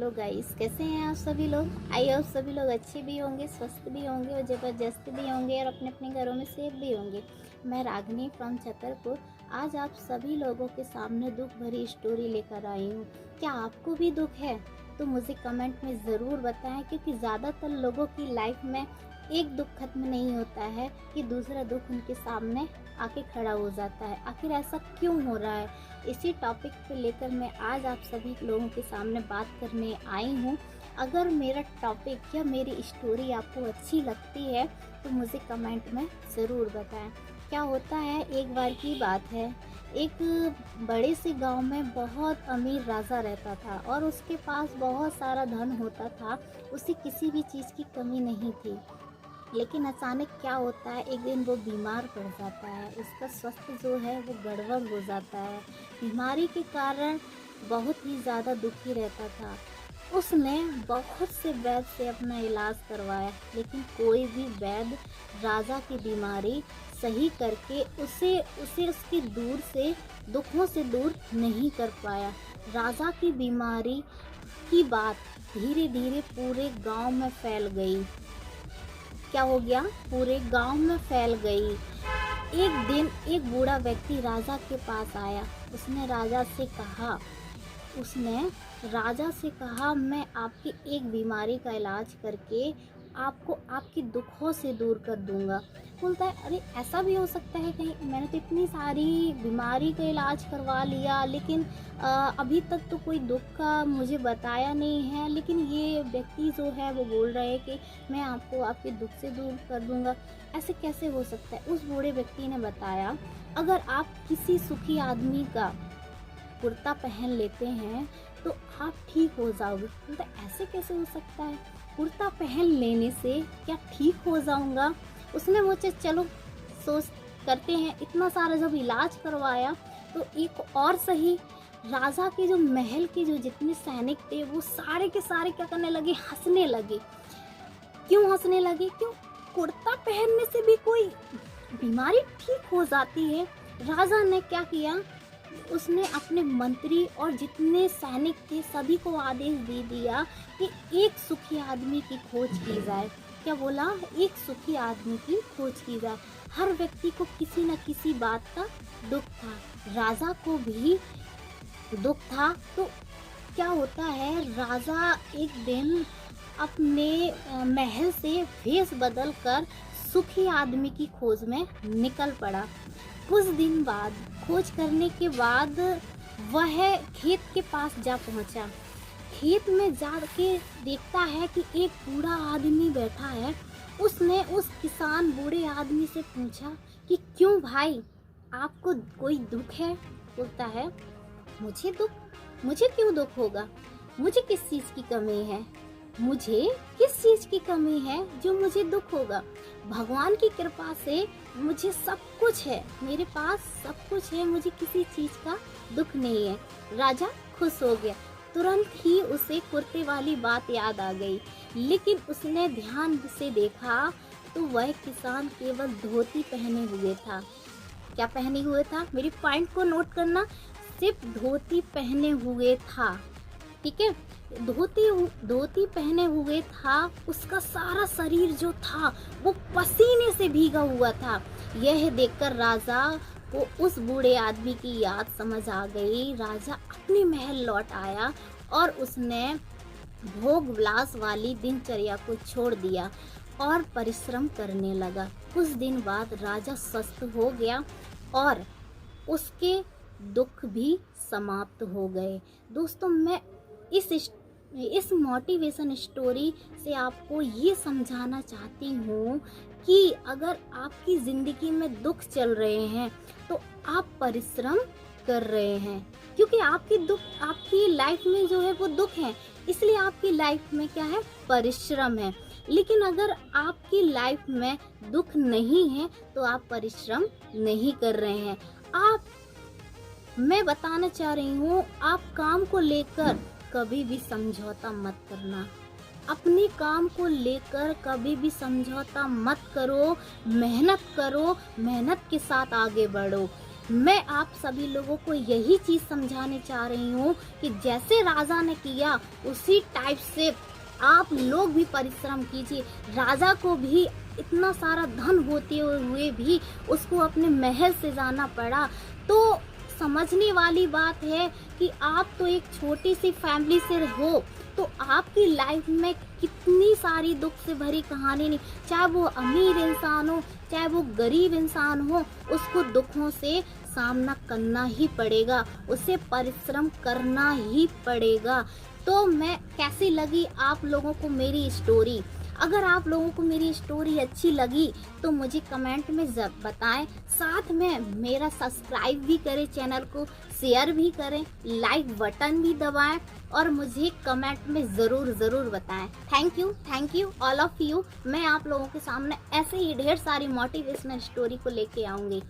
Hello guys, कैसे हैं आप सभी लोग। आई होप सभी लोग अच्छे भी होंगे, स्वस्थ भी होंगे और ज़बरदस्त भी होंगे और अपने अपने घरों में सेफ भी होंगे। मैं रागिनी फ्रॉम छतरपुर आज आप सभी लोगों के सामने दुख भरी स्टोरी लेकर आई हूँ। क्या आपको भी दुख है तो मुझे कमेंट में ज़रूर बताएं, क्योंकि ज़्यादातर लोगों की लाइफ में एक दुख खत्म नहीं होता है कि दूसरा दुख उनके सामने आके खड़ा हो जाता है। आखिर ऐसा क्यों हो रहा है, इसी टॉपिक पे लेकर मैं आज आप सभी लोगों के सामने बात करने आई हूँ। अगर मेरा टॉपिक या मेरी स्टोरी आपको अच्छी लगती है तो मुझे कमेंट में ज़रूर बताएं। क्या होता है, एक बार की बात है, एक बड़े से गांव में बहुत अमीर राजा रहता था और उसके पास बहुत सारा धन होता था। उसे किसी भी चीज़ की कमी नहीं थी। लेकिन अचानक क्या होता है, एक दिन वो बीमार पड़ जाता है। उसका स्वास्थ्य जो है वो गड़बड़ हो जाता है। बीमारी के कारण बहुत ही ज़्यादा दुखी रहता था। उसने बहुत से वैद्य से अपना इलाज करवाया, लेकिन कोई भी वैद्य राजा की बीमारी सही करके उसे उसके दूर से दुखों से दूर नहीं कर पाया। राजा की बीमारी की बात धीरे धीरे पूरे गांव में फैल गई। क्या हो गया, पूरे गांव में फैल गई। एक दिन एक बूढ़ा व्यक्ति राजा के पास आया। उसने राजा से कहा मैं आपकी एक बीमारी का इलाज करके आपको आपकी दुखों से दूर कर दूंगा। बोलता है, अरे ऐसा भी हो सकता है कहीं, मैंने तो इतनी सारी बीमारी का इलाज करवा लिया, लेकिन अभी तक तो कोई दुख का मुझे बताया नहीं है। लेकिन ये व्यक्ति जो है वो बोल रहा है कि मैं आपको आपके दुख से दूर कर दूंगा, ऐसे कैसे हो सकता है। उस बूढ़े व्यक्ति ने बताया, अगर आप किसी सुखी आदमी का कुर्ता पहन लेते हैं तो आप ठीक हो जाओगे। तो ऐसे कैसे हो सकता है, कुर्ता पहन लेने से क्या ठीक हो जाऊंगा। उसने मुझे चलो सोच करते हैं। इतना सारा जब इलाज करवाया तो एक और सही, राजा के जो महल के जो जितने सैनिक थे वो सारे के सारे क्या करने लगे, हंसने लगे। क्यों हंसने लगे, क्यों, कुर्ता पहनने से भी कोई बीमारी ठीक हो जाती है। राजा ने क्या किया, उसने अपने मंत्री और जितने सैनिक थे सभी को आदेश दे दिया कि एक सुखी आदमी की खोज की जाए। क्या बोला, एक सुखी आदमी की खोज की जाए। हर व्यक्ति को किसी न किसी बात का दुख था, राजा को भी दुख था। तो क्या होता है, राजा एक दिन अपने महल से भेष बदल कर सुखी आदमी की खोज में निकल पड़ा। कुछ दिन बाद खोज करने के बाद वह खेत के पास जा पहुंचा। खेत में जाके देखता है कि एक बूढ़ा आदमी बैठा है। उसने उस किसान बूढ़े आदमी से पूछा कि क्यों भाई, आपको कोई दुख है। बोलता है, मुझे क्यों दुख होगा, मुझे किस चीज़ की कमी है, मुझे किस चीज़ की कमी है जो मुझे दुख होगा। भगवान की कृपा से मुझे सब कुछ है, मेरे पास सब कुछ है, मुझे किसी चीज़ का दुख नहीं है। राजा खुश हो गया। तुरंत ही उसे कुर्ते वाली बात याद आ गई। लेकिन उसने ध्यान से देखा तो वह किसान केवल धोती पहने हुए था। क्या पहने हुए था, मेरी पॉइंट को नोट करना, सिर्फ धोती पहने हुए था। ठीक है, धोती पहने हुए था। उसका सारा शरीर जो था वो पसीने से भीगा हुआ था। यह देखकर राजा को उस बूढ़े आदमी की याद समझ आ गई। राजा अपने महल लौट आया और उसने भोग विलास वाली दिनचर्या को छोड़ दिया और परिश्रम करने लगा। कुछ दिन बाद राजा स्वस्थ हो गया और उसके दुख भी समाप्त हो गए। दोस्तों, मैं इस मोटिवेशन स्टोरी से आपको ये समझाना चाहती हूँ कि अगर आपकी ज़िंदगी में दुख चल रहे हैं तो आप परिश्रम कर रहे हैं, क्योंकि आपकी लाइफ में जो है वो दुख है, इसलिए आपकी लाइफ में क्या है, परिश्रम है। लेकिन अगर आपकी लाइफ में दुख नहीं है तो आप परिश्रम नहीं कर रहे हैं। मैं बताना चाह रही हूँ, आप काम को लेकर कभी भी समझौता मत करना। अपने काम को लेकर कभी भी समझौता मत करो। मेहनत करो, मेहनत के साथ आगे बढ़ो। मैं आप सभी लोगों को यही चीज़ समझाने चाह रही हूँ कि जैसे राजा ने किया उसी टाइप से आप लोग भी परिश्रम कीजिए। राजा को भी इतना सारा धन होते हुए भी उसको अपने महल से जाना पड़ा। तो समझने वाली बात है कि आप तो एक छोटी सी फैमिली से हो, तो आपकी लाइफ में कितनी सारी दुख से भरी कहानी नहीं, चाहे वो अमीर इंसान हो चाहे वो गरीब इंसान हो, उसको दुखों से सामना करना ही पड़ेगा, उसे परिश्रम करना ही पड़ेगा। तो मैं कैसी लगी आप लोगों को मेरी स्टोरी? अगर आप लोगों को मेरी स्टोरी अच्छी लगी तो मुझे कमेंट में बताएं, साथ में मेरा सब्सक्राइब भी करें, चैनल को शेयर भी करें, लाइक बटन भी दबाएं और मुझे कमेंट में ज़रूर बताएं। Thank you all of you. मैं आप लोगों के सामने ऐसे ही ढेर सारी मोटिवेशनल स्टोरी को लेके आऊँगी।